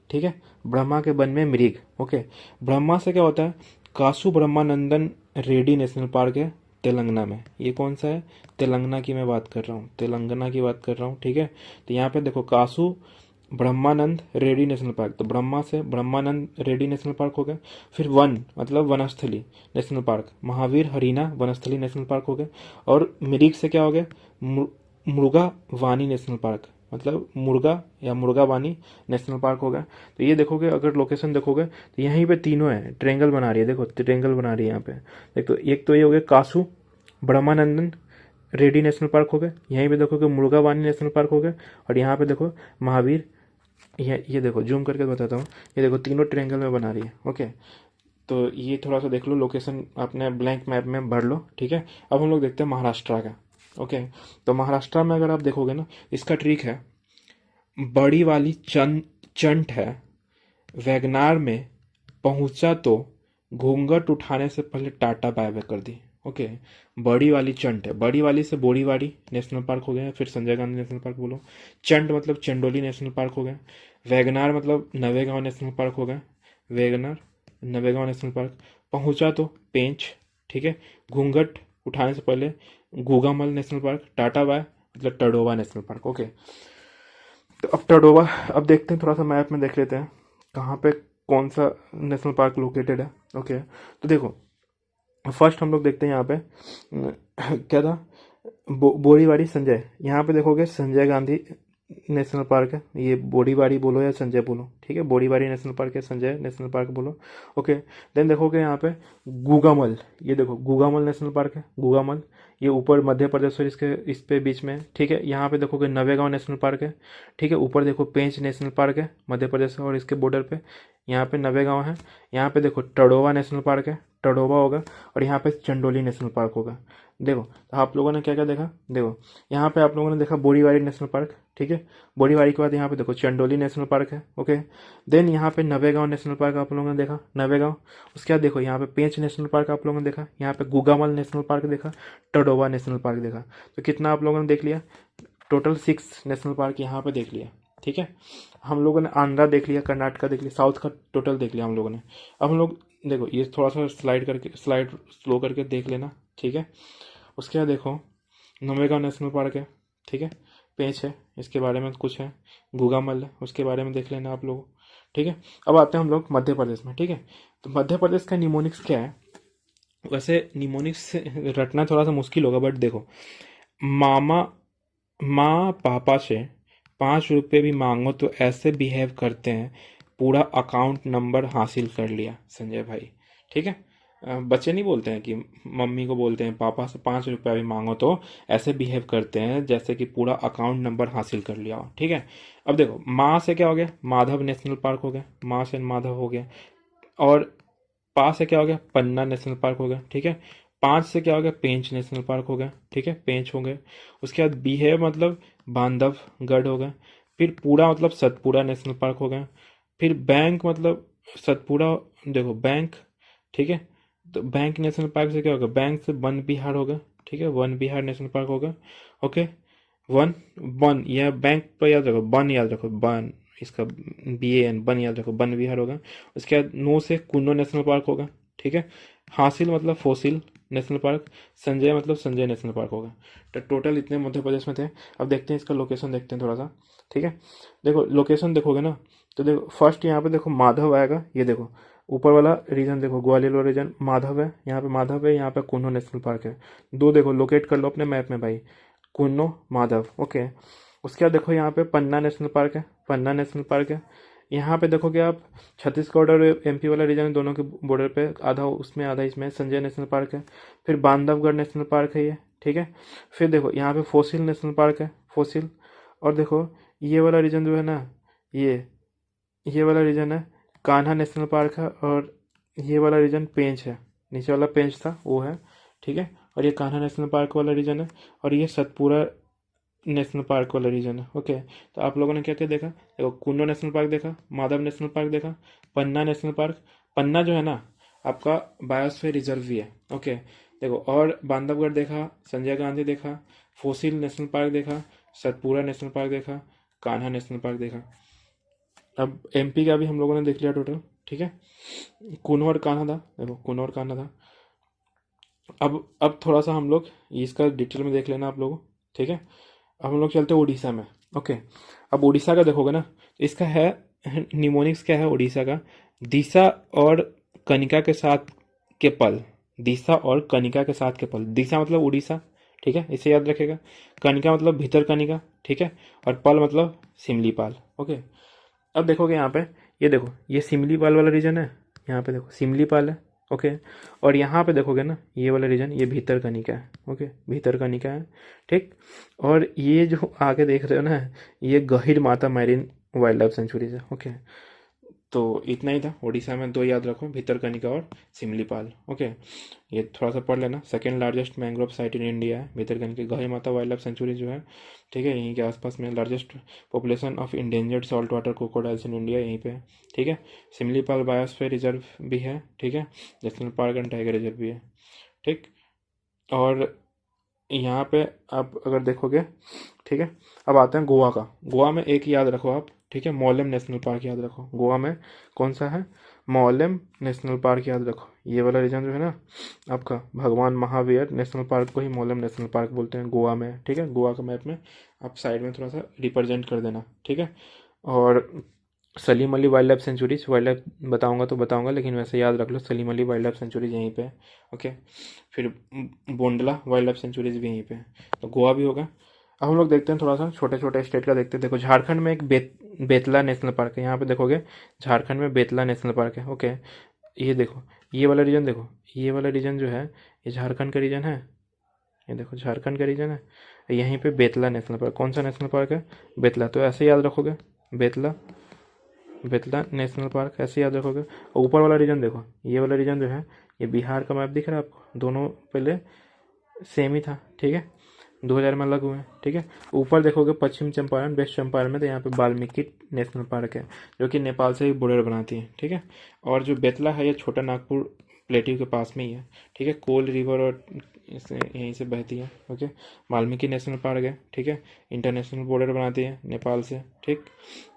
ठीक है, ब्रह्मा के वन में मृग। ओके, ब्रह्मा से क्या होता है? कासु ब्रह्मानंदन रेड्डी नेशनल पार्क है तेलंगाना में। ये कौन सा है? तेलंगाना की मैं बात कर रहा हूँ, तेलंगाना की बात कर रहा हूँ। ठीक है, तो यहाँ पे देखो कासु ब्रह्मानंद रेड्डी नेशनल पार्क, तो ब्रह्मा से ब्रह्मानंद रेड्डी नेशनल पार्क हो गया। फिर वन मतलब Vanasthali national park, Mahavir Harina Vanasthali national park हो गया। और मृग से क्या हो गया? मुर्गा वानी नेशनल पार्क, मतलब मुर्गा या मुर्गा वानी नेशनल पार्क हो गया। तो ये देखोगे, अगर लोकेशन देखोगे तो यहीं पे तीनों है, ट्रेंगल बना रही है। देखो ट्रेंगल बना रही है यहाँ पे। एक तो ये हो गया कासु ब्रह्मानंदन रेड्डी नेशनल पार्क हो गया। यहीं पे देखोगे मुर्गा वानी नेशनल पार्क हो गया। और यहाँ पे देखो महावीर, ये देखो जूम करके बताता हूँ, ये देखो तीनों ट्रायंगल में बना रही है। ओके, तो ये थोड़ा सा देख लो, लोकेशन अपने ब्लैंक मैप में भर लो। ठीक है, अब हम लोग देखते हैं महाराष्ट्र का। ओके, तो महाराष्ट्र में अगर आप देखोगे ना, इसका ट्रिक है, बड़ी वाली चंट है, वैगनार में पहुंचा तो घूंघट उठाने से पहले टाटा बाय बाय कर दी। ओके, बड़ी वाली चंट है, बड़ी वाली से बोरीवाड़ी नेशनल पार्क हो गया। फिर संजय गांधी नेशनल पार्क बोलो। चंट मतलब चंडोली नेशनल पार्क हो गया। वैगनार मतलब नवेगांव नेशनल पार्क हो गया। Wagon R Navegaon national park. पहुंचा तो पेंच। ठीक है, घूंघट उठाने से पहले Gugamal national park. Tata bye मतलब टडोवा नेशनल पार्क। ओके, तो अब टडोवा, अब देखते हैं, थोड़ा सा मैप में देख लेते हैं कहाँ पे कौन सा नेशनल पार्क लोकेटेड है। ओके, तो देखो फर्स्ट हम लोग देखते हैं यहाँ पे क्या था, बोरीवाड़ी संजय। यहाँ पे देखोगे संजय गांधी नेशनल पार्क है, ये बोरीबारी बोलो या संजय बोलो, ठीक है, बोरीबारी नेशनल पार्क है, संजय नेशनल पार्क बोलो। ओके, देन देखोगे यहाँ पे गुगामल, ये देखो गुगामल नेशनल पार्क है, गुगामल, ये ऊपर मध्य प्रदेश और इसके इस पे बीच में है, ठीक है। यहाँ पे देखोगे नवेगांव नेशनल पार्क है, ठीक है। ऊपर देखो पेंच नेशनल पार्क है मध्य प्रदेश और इसके बॉर्डर पे, यहाँ पे नवेगांव है। यहाँ पे देखो टडोवा नेशनल पार्क है, टडोवा होगा, और यहाँ पे चंडोली नेशनल पार्क होगा। देखो तो आप लोगों ने क्या क्या देखा, देखो यहाँ पे आप लोगों ने देखा बोरीवारी नेशनल पार्क, ठीक है। बोरीवारी के बाद यहाँ पे देखो चंडोली नेशनल पार्क है, ओके। देन यहाँ पे नवेगांव नेशनल पार्क आप लोगों ने देखा, नवेगांव। उसके बाद देखो यहाँ पे पेंच नेशनल पार्क आप लोगों ने देखा, यहाँ पे गुगामल नेशनल पार्क देखा, टडोवा नेशनल पार्क देखा। तो कितना आप लोगों ने देख लिया, टोटल 6 नेशनल पार्क यहाँ पे देख लिया, ठीक है। हम लोगों ने आंध्रा देख लिया, कर्नाटका देख लिया, साउथ का टोटल देख लिया हम लोगों ने। अब हम लोग देखो ये थोड़ा सा स्लाइड स्लो करके देख लेना, ठीक है। उसके बाद देखो नवेगांव नेशनल पार्क है, ठीक है, पेंच है, इसके बारे में कुछ है, गुगामल है, उसके बारे में देख लेना आप लोग, ठीक है। अब आते हैं हम लोग मध्य प्रदेश में, ठीक है। तो मध्य प्रदेश का निमोनिक्स क्या है, वैसे निमोनिक्स रटना थोड़ा सा मुश्किल होगा, बट देखो मामा माँ पापा से 5 रुपये भी मांगो तो ऐसे बिहेव करते हैं, पूरा अकाउंट नंबर हासिल कर लिया संजय भाई, ठीक है। बच्चे नहीं बोलते हैं कि मम्मी को बोलते हैं पापा से 5 रुपया भी मांगो तो ऐसे बिहेव करते हैं जैसे कि पूरा अकाउंट नंबर हासिल कर लिया हो, ठीक है। अब देखो माँ से क्या हो गया, माधव नेशनल पार्क हो गया, माँ से माधव हो गया। और पा से क्या हो गया, पन्ना नेशनल पार्क हो गया, ठीक है। 5 से क्या हो गया, पेंच नेशनल पार्क हो गया, ठीक है, पेंच हो गए। उसके बाद बी है मतलब बांधवगढ़ हो गया। फिर पूरा मतलब सतपुड़ा नेशनल पार्क हो गया। फिर बैंक मतलब सतपुड़ा, देखो बैंक, ठीक है। तो बैंक नेशनल पार्क से क्या होगा, बैंक से वन विहार होगा, ठीक है, वन विहार नेशनल पार्क होगा, ओके। वन वन या बैंक पर याद रखो, वन याद रखो, वन, इसका BAN, वन याद रखो, वन विहार होगा। उसके बाद नो से कुन्नो नेशनल पार्क होगा, ठीक है। हासिल मतलब फोसिल नेशनल पार्क, संजय मतलब संजय नेशनल पार्क होगा। तो टोटल इतने मध्य प्रदेश में थे। अब देखते हैं इसका लोकेशन, देखते हैं थोड़ा सा, ठीक है। देखो लोकेशन देखोगे ना, तो देखो फर्स्ट यहाँ पे देखो माधव आएगा, ये देखो ऊपर वाला रीजन देखो, ग्वालियर वाला रीजन माधव है, यहाँ पे माधव है, यहाँ पे कुन्नो नेशनल पार्क है। दो देखो लोकेट कर लो अपने मैप में भाई, कुन्नो माधव, ओके। उसके बाद देखो यहाँ पे पन्ना नेशनल पार्क है, पन्ना नेशनल पार्क है। यहाँ पे देखोगे आप छत्तीसगढ़ और MP वाला रीजन है, दोनों के बॉर्डर पे, आधा उसमें आधा इसमें, संजय नेशनल पार्क है। फिर बांधवगढ़ नेशनल पार्क है ये, ठीक है। फिर देखो यहाँ पे फोसिल नेशनल पार्क है, फोसिल। और देखो ये वाला रीजन जो है ना, ये वाला रीजन है कान्हा नेशनल पार्क है, और ये वाला रीजन पेंच है, नीचे वाला पेंच था वो है, ठीक है। और ये कान्हा नेशनल पार्क वाला रीजन है, और ये सतपुरा नेशनल पार्क वाला रीजन है, ओके। तो आप लोगों ने क्या क्या देखा, देखो कुन्नो नेशनल पार्क देखा, माधव नेशनल पार्क देखा, पन्ना नेशनल पार्क, पन्ना जो है ना आपका बायोस्फीयर रिजर्व भी है, ओके। देखो और बांधवगढ़ देखा, संजय गांधी देखा, फोसिल नेशनल पार्क देखा, सतपुरा नेशनल पार्क देखा, कान्हा नेशनल पार्क देखा। अब MP का भी हम लोगों ने देख लिया टोटल, ठीक है। कुन्नो और कान्हा था, देखो कुन्नो और कान्हा था। अब थोड़ा सा हम लोग इसका डिटेल में देख लेना आप लोग, ठीक है। अब हम लोग चलते हैं उड़ीसा में, ओके। अब उड़ीसा का देखोगे ना, तो इसका है निमोनिक्स क्या है उड़ीसा का, दिशा और कनिका के साथ के पल, दिशा और कनिका के साथ के पल। दिशा मतलब उड़ीसा, ठीक है, इसे याद रखेगा। कनिका मतलब भीतर कनिका, ठीक है। और पल मतलब सिमलीपाल, ओके। अब देखोगे यहाँ पे, ये देखो ये सिमलीपाल वाला रीजन है, यहाँ पे देखो सिमलीपाल है, ओके। और यहाँ पे देखोगे ना ये वाला रीजन, ये भीतरकनिका है, ओके, भीतरकनिका है, ठीक। और ये जो आगे देख रहे हो ना, ये गहीर माता मैरीन वाइल्ड लाइफ सेंचुरीज है, ओके। तो इतना ही था उड़ीसा में, दो याद रखो, भीतरकनिका और सिमलीपाल, ओके। ये थोड़ा सा पढ़ लेना। Second largest mangrove site in India है भीतरकनिका, गहीर माता वाइल्ड लाइफ सेंचुरी जो है, ठीक है, यहीं के आसपास में। Largest population of endangered salt water crocodiles in India यहीं पे है, ठीक है। सिमलीपाल बायोस्फीयर रिजर्व भी है, ठीक है, national park and tiger reserve भी है, ठीक। और यहाँ पे आप अगर देखोगे, ठीक है। अब आते हैं गोवा का, गोवा में एक याद रखो आप, ठीक है, मोलेम नेशनल पार्क याद रखो। गोवा में कौन सा है, मोलेम नेशनल पार्क याद रखो। ये वाला रीजन जो है ना आपका, भगवान महावीर नेशनल पार्क को ही मोलेम नेशनल पार्क बोलते हैं गोवा में, ठीक है। गोवा का मैप में आप साइड में थोड़ा सा रिप्रेजेंट कर देना, ठीक है। और Salim Ali wild life sanctuaries, wild life बताऊंगा तो बताऊंगा, लेकिन वैसे याद रख लो Salim Ali wild life sanctuaries यहीं पे है, ओके। फिर बोंडला वाइल्ड लाइफ सेंचुरीज भी यहीं पे है। तो गोवा भी होगा। अब हम लोग देखते हैं थोड़ा सा छोटे छोटे स्टेट का देखते हैं। देखो झारखंड में एक बेतला नेशनल पार्क है, यहाँ पे देखोगे झारखंड में बेतला नेशनल पार्क है। ओके, ये देखो, ये वाला रीजन देखो, ये वाला रीजन जो है ये झारखंड का रीजन है, ये देखो झारखंड का रीजन है। यहीं पे बेतला नेशनल पार्क, कौन सा नेशनल पार्क है? बेतला। तो ऐसे याद रखोगे, बेतला, बेतला नेशनल पार्क ऐसे याद रखोगे। और ऊपर वाला रीजन देखो, ये वाला रीजन जो है ये बिहार का मैप दिख रहा है आपको, दोनों पहले सेम ही था, ठीक है, 2000 में अलग हुए हैं, ठीक है। ऊपर देखोगे पश्चिम चंपारण, वेस्ट चंपारण में, तो यहाँ पे वाल्मीकि नेशनल पार्क है जो कि नेपाल से ही बॉर्डर बनाती है, ठीक है। और जो बेतला है ये छोटा नागपुर प्लेट्यू के पास में ही है, ठीक है, कोल रिवर और इससे यहीं से बहती है। ओके, वाल्मीकि नेशनल पार्क है, ठीक है, इंटरनेशनल बॉर्डर बनाती है नेपाल से, ठीक।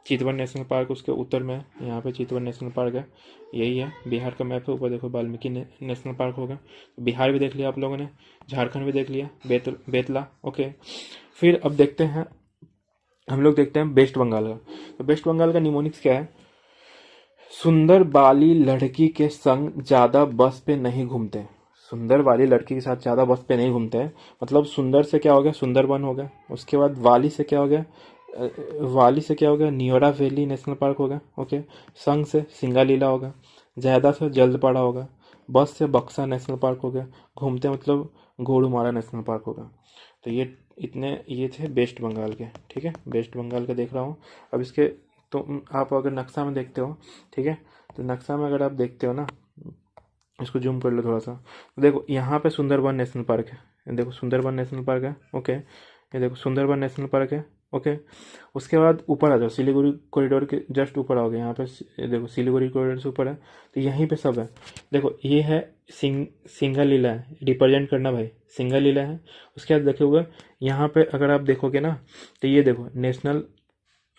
चितवन नेशनल पार्क उसके उत्तर में है, यहाँ पे चितवन नेशनल पार्क है, यही है, बिहार का मैप है, ऊपर देखो वाल्मीकि नेशनल पार्क होगा। बिहार भी देख लिया आप लोगों ने, झारखंड भी देख लिया, बेतला। ओके, फिर अब देखते हैं हम लोग, देखते हैं वेस्ट बंगाल का। तो वेस्ट बंगाल का निमोनिक्स क्या है? सुंदर वाली लड़की के संग ज्यादा बस पे नहीं घूमते। सुंदर वाली लड़की के साथ ज्यादा बस पे नहीं घूमते हैं, मतलब सुंदर से क्या हो गया? सुंदरबन हो गया। उसके बाद वाली से क्या हो गया? वाली से क्या हो गया? नियोरा वैली नेशनल पार्क हो गया। ओके, संग से सिंगालीला होगा, ज्यादा से जल्दपाड़ा होगा, बस से बक्सा नेशनल पार्क हो गया, घूमते मतलब गोरुमारा नेशनल पार्क होगा। तो ये थे वेस्ट बंगाल के, ठीक है, वेस्ट बंगाल का देख रहा हूँ। अब इसके, तो आप अगर नक्शा में देखते हो, ठीक है, तो नक्शा में अगर आप देखते हो ना, इसको जूम कर लो थोड़ा सा, तो देखो यहाँ पे सुंदरबन नेशनल पार्क है, ये देखो सुंदरबन नेशनल पार्क है। ओके, ये देखो सुंदरबन नेशनल पार्क है। ओके, उसके बाद ऊपर आ जाओ, सिलीगुड़ी कॉरिडोर के जस्ट ऊपर आओगे, यहाँ पे ये देखो सिलीगुड़ी कॉरिडोर से ऊपर है, तो यहीं पे सब है। देखो ये है सिंघालीला है, रिप्रेजेंट करना भाई, सिंघालीला है। उसके बाद देखोगे यहाँ पे अगर आप देखोगे ना, तो ये देखो नेशनल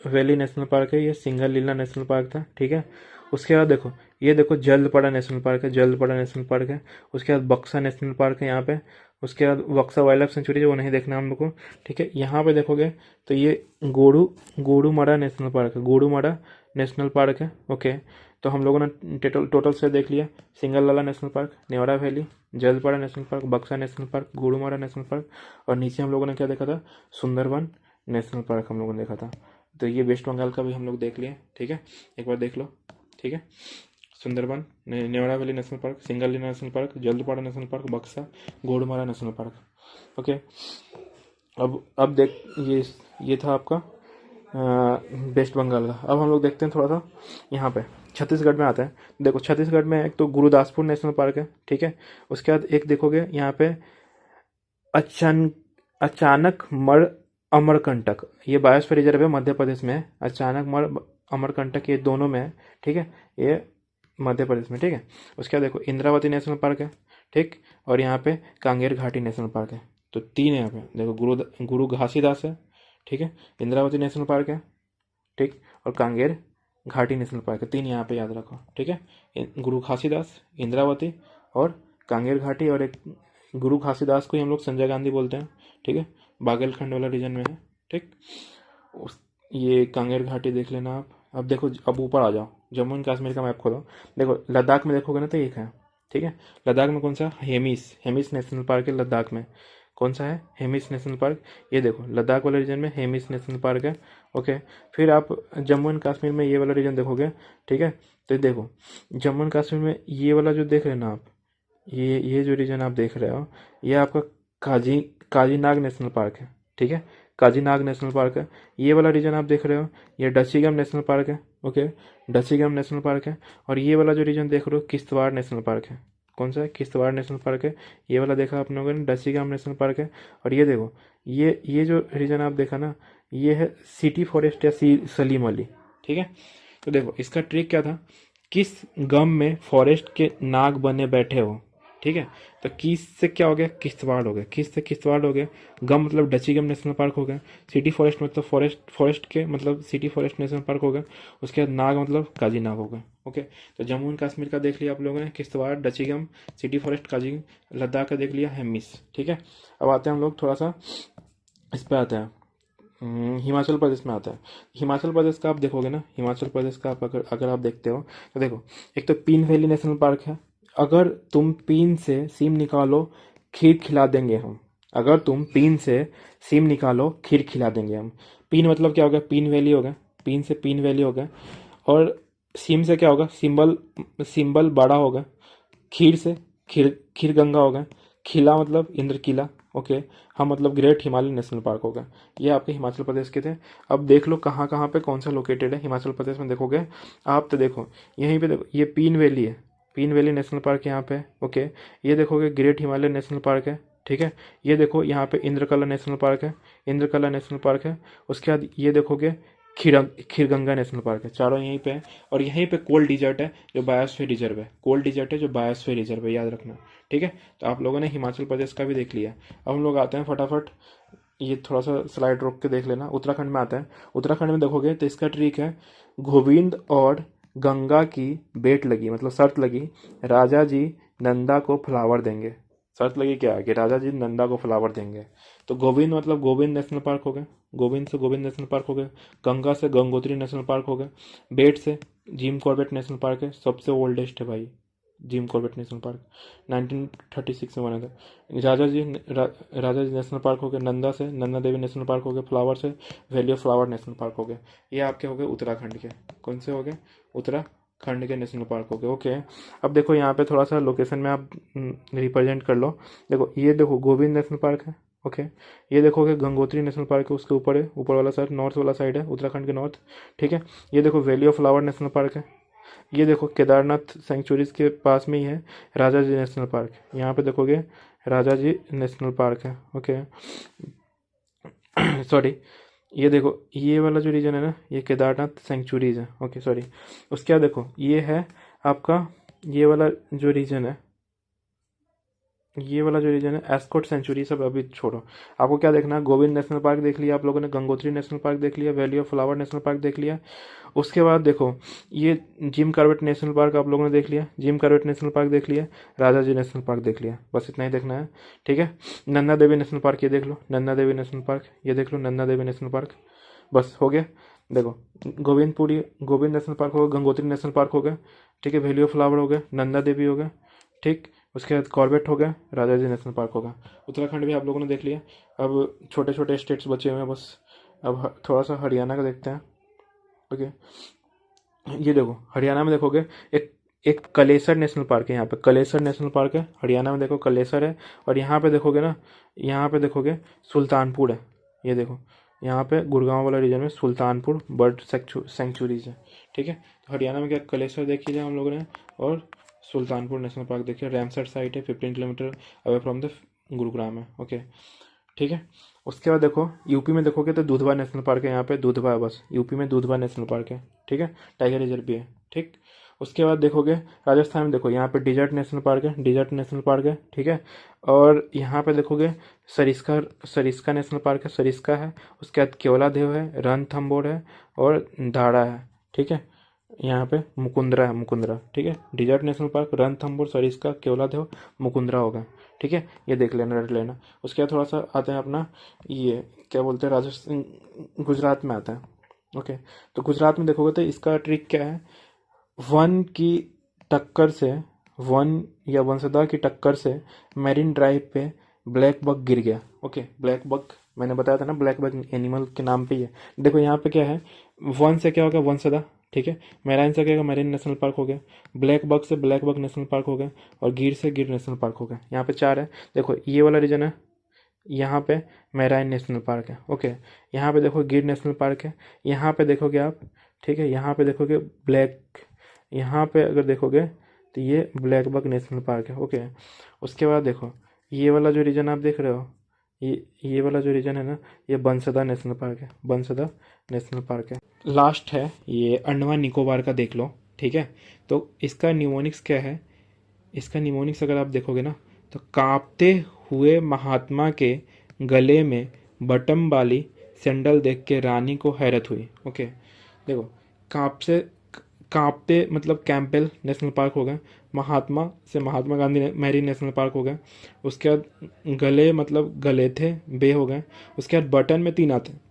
वैली नेशनल पार्क है, ये सिंघालीला नेशनल पार्क था, ठीक है। उसके बाद देखो, ये देखो जल्दपाड़ा नेशनल पार्क है, जल्दपाड़ा नेशनल पार्क है। उसके बाद बक्सा नेशनल पार्क है यहाँ पे। उसके बाद बक्सा वाइल्ड लाइफ सेंचुरी है, वो नहीं देखना हम लोग को, ठीक है। यहाँ पे देखोगे तो ये गोरुमारा नेशनल पार्क है, गोरुमारा नेशनल पार्क है। ओके, तो हम लोगों ने टोटल से देख लिया, सिंगल national park, Neora valley, Jaldapara national park, Buxa national park, Gorumara national park, और नीचे हम लोगों ने क्या देखा था? सुंदरबन नेशनल पार्क हम लोगों ने देखा था। तो ये वेस्ट बंगाल का भी हम लोग देख लिए, ठीक है, एक बार देख लो, ठीक है। Sundarban, Neora valley national park, Singalila national park, Jaldapara national park, Buxa, Gorumara national park. Okay, अब देख, ये था आपका वेस्ट बंगाल का। अब हम लोग देखते हैं थोड़ा सा यहाँ पे छत्तीसगढ़ में आता है। देखो छत्तीसगढ़ में एक तो गुरुदासपुर नेशनल पार्क है, ठीक है। उसके बाद एक देखोगे यहाँ पे अचानक मर अमरकंटक, ये बायोस्फीयर रिजर्व है, मध्य प्रदेश में है। अचानक मर अमरकंटक, ये दोनों में है, ठीक है, ये मध्य प्रदेश में, ठीक है। उसके बाद देखो इंद्रावती नेशनल पार्क है, ठीक, और यहाँ पे कांगेर घाटी नेशनल पार्क है। तो तीन है यहाँ पे, देखो गुरु घासीदास है, ठीक है, इंद्रावती नेशनल पार्क है, ठीक, और कांगेर घाटी नेशनल पार्क है, तीन यहाँ पे याद रखो, ठीक है। गुरु घासीदास, इंद्रावती और कांगेर घाटी, और एक गुरु घासीदास को ही हम लोग संजय गांधी बोलते हैं, ठीक है, बागेलखंड वाला रीजन में है, ठीक। ये कांगेर घाटी देख लेना आप। अब देखो, अब ऊपर आ जाओ, जम्मू एंड कश्मीर का मैप खोलो, देखो लद्दाख में देखोगे ना तो एक है, ठीक है। लद्दाख में कौन सा? हेमिस नेशनल पार्क है लद्दाख में। कौन सा है? Hemis national park. ये देखो लद्दाख वाले रीजन में हेमिस नेशनल पार्क है। ओके, फिर आप जम्मू एंड कश्मीर में ये वाला रीजन देखोगे, ठीक है। तो देखो जम्मू एंड कश्मीर में ये वाला जो देख रहे हैं ना आप, ये जो रीजन आप देख रहे हो, ये आपका काजीनाग नेशनल पार्क है, ठीक है, काजीनाग नेशनल पार्क है। ये वाला रीजन आप देख रहे हो, ये डसीगम नेशनल पार्क है। ओके, डसीगम नेशनल पार्क है। और ये वाला जो रीजन देख रहे हो, किश्तवाड़ नेशनल पार्क है। कौन सा है? किश्तवाड़ नेशनल पार्क है। ये वाला देखा आप लोगों ने, डसीगम नेशनल पार्क है। और ये देखो, ये जो रीजन आप देखा ना, ये है सिटी फॉरेस्ट या सलीम अली, ठीक है। तो देखो इसका ट्रिक क्या था, किस गम में फॉरेस्ट के नाग बने बैठे हो, ठीक है। तो किस से क्या हो गया? किश्तवाड़ हो गया। किस से किश्तवाड़ हो गया? गम मतलब डचीगम नेशनल पार्क हो गया। सिटी फॉरेस्ट मतलब फॉरेस्ट के मतलब सिटी फॉरेस्ट नेशनल पार्क हो गया। उसके बाद नाग मतलब काजी नाग हो गया। ओके, तो जम्मू एंड कश्मीर का देख लिया आप लोगों ने, किश्तवाड़, डचीगम, सिटी फॉरेस्ट, काजी। लद्दाख का देख लिया, हेमिस, ठीक है। अब आते हैं हम लोग थोड़ा सा इस पर आते हैं, हिमाचल प्रदेश में आता है। हिमाचल प्रदेश का आप देखोगे ना, हिमाचल प्रदेश का आप अगर आप देखते हो तो देखो, एक तो पीन वैली नेशनल पार्क है। अगर तुम पीन से सीम निकालो, खीर खिला देंगे हम। अगर तुम पीन से सिम निकालो खीर खिला देंगे हम। पीन मतलब क्या हो गया, पीन वैली हो गया, पीन से पीन वैली हो गया। और सिम से क्या होगा, सिंबल, सिंबल बड़ा होगा। खीर से खीर खीर गंगा हो गया। खिला मतलब इंद्र किला। ओके, हाँ मतलब ग्रेट हिमालय नेशनल पार्क हो गया। ये आपके हिमाचल प्रदेश के थे। अब देख लो कहाँ कहाँ पे कौन सा लोकेटेड है हिमाचल प्रदेश में, देखोगे आप तो देखो यहीं पे देखो, ये पीन वैली है, पीन वैली नेशनल पार्क यहाँ पे। ओके, ये देखोगे ग्रेट हिमालय नेशनल पार्क है, ठीक है। ये देखो यहाँ पे इंद्रकला नेशनल पार्क है, इंद्रकला नेशनल पार्क है। उसके बाद ये देखोगे खीरगंगा नेशनल पार्क है। चारों यहीं पे है। और यहीं पे कोल डिजर्ट है जो बायोस्फीयर रिजर्व है, कोल डिजर्ट है जो बायोस्फीयर रिजर्व है, याद रखना, ठीक है। तो आप लोगों ने हिमाचल प्रदेश का भी देख लिया। अब हम लोग आते हैं फटाफट, ये थोड़ा सा स्लाइड रोक के देख लेना, उत्तराखंड में आता है। उत्तराखंड में देखोगे तो इसका ट्रिक है, गोविंद और गंगा की बेट लगी, मतलब शर्त लगी, राजा जी नंदा को फ्लावर देंगे। शर्त लगी क्या कि राजा जी नंदा को फ्लावर देंगे। तो गोविंद मतलब गोविंद नेशनल पार्क हो गया, गोविंद से गोविंद नेशनल पार्क हो गया। गंगा से गंगोत्री नेशनल पार्क हो गया। बेट से जिम कॉर्बेट नेशनल पार्क है, सबसे ओल्डेस्ट है भाई जिम कॉर्बेट नेशनल पार्क, 1936 में बना था। राजा जी नेशनल पार्क हो गया। नंदा से नंदा देवी नेशनल पार्क हो गया। फ्लावर से valley of flower national park हो गया। ये आपके हो गए उत्तराखंड के, कौन से हो गए, उत्तराखंड के नेशनल पार्क हो गए। ओके, अब देखो यहाँ पे थोड़ा सा लोकेशन में आप रिप्रेजेंट कर लो। देखो ये देखो गोविंद नेशनल पार्क है। ओके, ये देखोगे गंगोत्री नेशनल पार्क है, उसके ऊपर है, ऊपर वाला साइड, नॉर्थ वाला साइड है, उत्तराखंड के नॉर्थ, ठीक है। ये देखो valley of flower national park है। ये देखो केदारनाथ सेंचुरीज के पास में ही है राजा जी नेशनल पार्क, यहाँ पे देखोगे राजा जी नेशनल पार्क है। ओके सॉरी, ये देखो ये वाला जो रीजन है ना, ये केदारनाथ सेंचुरीज है। ओके सॉरी, उसके बाद देखो ये है आपका, ये वाला जो रीजन है, ये वाला जो रीजन है एस्कॉट सेंचुरी, सब अभी छोड़ो। आपको क्या देखना है, गोविंद नेशनल पार्क देख लिया आप लोगों ने, गंगोत्री नेशनल पार्क देख लिया, valley of flower national park देख लिया। उसके बाद देखो ये जिम कॉर्बेट नेशनल पार्क आप लोगों ने देख लिया, जिम कॉर्बेट नेशनल पार्क देख लिया, राजा जी नेशनल पार्क देख लिया, बस इतना ही देखना है, ठीक है। नंदा देवी नेशनल पार्क ये देख लो, नंदा देवी नेशनल पार्क ये देख लो, नंदा देवी नेशनल पार्क, बस हो गया। देखो गोविंद नेशनल पार्क हो गया, गंगोत्री नेशनल पार्क हो गया, ठीक है, वैली ऑफ फ्लावर हो गया, नंदा देवी हो गया, ठीक। उसके बाद कॉर्बेट हो गया, राजा जी नेशनल पार्क होगा। उत्तराखंड भी आप लोगों ने देख लिया। अब छोटे छोटे स्टेट्स बचे हुए हैं बस। अब थोड़ा सा हरियाणा का देखते हैं। ओके, ये देखो हरियाणा में देखोगे एक एक कलेसर नेशनल पार्क है, यहाँ पे कलेसर नेशनल पार्क है हरियाणा में, देखो कलेसर है। और यहाँ पे देखोगे ना, यहाँ पे देखोगे सुल्तानपुर है, ये देखो यहाँ पे गुड़गांव वाला रीजन में सुल्तानपुर बर्ड सेंचुरीज है, ठीक है। तो हरियाणा में क्या कलेसर देखी जाए हम लोगों ने, और सुल्तानपुर नेशनल पार्क देखिए, रैमसर साइट है, 15 kilometre away from the Gurugram है। ओके ठीक है। उसके बाद देखो यूपी में देखोगे तो दुधवा नेशनल पार्क है, यहाँ पे दुधवा है, बस यूपी में दुधवा नेशनल पार्क है, ठीक है, टाइगर रिजर्व भी है, ठीक। उसके बाद देखोगे राजस्थान में, देखो यहाँ पे डिजर्ट नेशनल पार्क है, डिजर्ट नेशनल पार्क है, ठीक है। और यहाँ पे देखोगे सरिस्का नेशनल पार्क है, सरिस्का है। उसके बाद केवलादेव है, रणथंबोर है और दाड़ा है, ठीक है। यहाँ पे मुकुंदरा है, मुकुंदरा, ठीक है। Desert national park, Ranthambore, Sariska, Keoladev, Mukundra होगा, ठीक है। ये देख लेना, रट लेना। उसके बाद थोड़ा सा आते हैं अपना, ये क्या बोलते हैं, राजस्थान गुजरात में आता है। ओके, तो गुजरात में देखोगे तो इसका ट्रिक क्या है, वन की टक्कर से, वन या वंशधा की टक्कर से मैरीन ड्राइव पे ब्लैक बग गिर गया। ओके, ब्लैक बग मैंने बताया था ना, ब्लैक बग एनिमल के नाम पे ही है। देखो यहाँ पे क्या है, वन से क्या होगा, वंशधा, ठीक है। मैराइन से क्या होगा, मैरीन नेशनल पार्क हो गया। ब्लैक बग से ब्लैक बग नेशनल पार्क हो गया। और गिर से गिर नेशनल पार्क हो गया। यहाँ पे 4 है। देखो ये वाला रीजन है, यहाँ पे मैराइन नेशनल पार्क है। ओके, यहाँ पे देखो गिर नेशनल पार्क है। यहाँ पे देखोगे आप, ठीक है, यहाँ पे देखोगे ब्लैक, यहाँ पे अगर देखोगे तो ये ब्लैक बक नेशनल पार्क है। ओके, उसके बाद देखो ये वाला जो रीजन आप देख रहे हो, ये वाला जो रीजन है ना, ये बंसदा नेशनल पार्क है, बंसदा नेशनल पार्क है। लास्ट है ये अंडमान निकोबार का, देख लो, ठीक है। तो इसका न्यूमोनिक्स क्या है, इसका न्यूमोनिक्स अगर आप देखोगे ना, तो कांपते हुए महात्मा के गले में बटम वाली सैंडल देख के रानी को हैरत हुई। ओके, देखो कांपते मतलब कैंपेल नेशनल पार्क हो गया, महात्मा से Mahatma Gandhi marine national park हो गया। उसके बाद गले मतलब गले थे, बे हो गए। उसके बाद बटन में 3 आते हैं,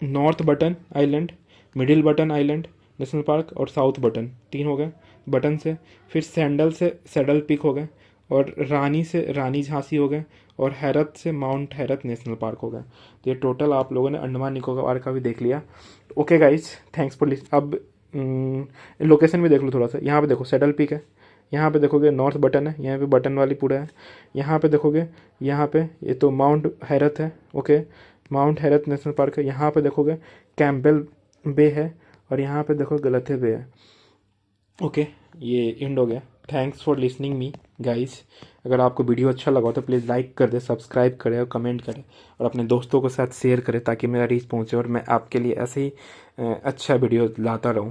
north button island, middle button island national park और साउथ बटन, 3 हो गए बटन से। फिर सैंडल से सैडल पिक हो गए, और रानी से रानी झांसी हो गए, और हैरत से माउंट हैरत नेशनल पार्क हो गया। तो ये टोटल आप लोगों ने अंडमान निकोबार का भी देख लिया। ओके गाइज, थैंक्स फॉर अब लोकेशन भी देख लो थोड़ा सा। यहाँ पे देखो सैडल पीक है, यहाँ पे देखोगे नॉर्थ बटन है, यहाँ पे बटन वाली पूरा है। यहाँ पे देखोगे, यहाँ पे ये तो माउंट हैरत है। ओके, माउंट हैरत नेशनल पार्क है। यहाँ पे देखोगे कैंपबेल बे है, और यहाँ पे देखो गलथे बे है। ओके, ये एंड हो गया। Thanks for listening me guys. अगर आपको वीडियो अच्छा लगा तो प्लीज़ लाइक कर दे, सब्सक्राइब करें और कमेंट करें, और अपने दोस्तों के साथ शेयर करें ताकि मेरा रीच पहुंचे और मैं आपके लिए ऐसे ही अच्छा वीडियो लाता रहूं।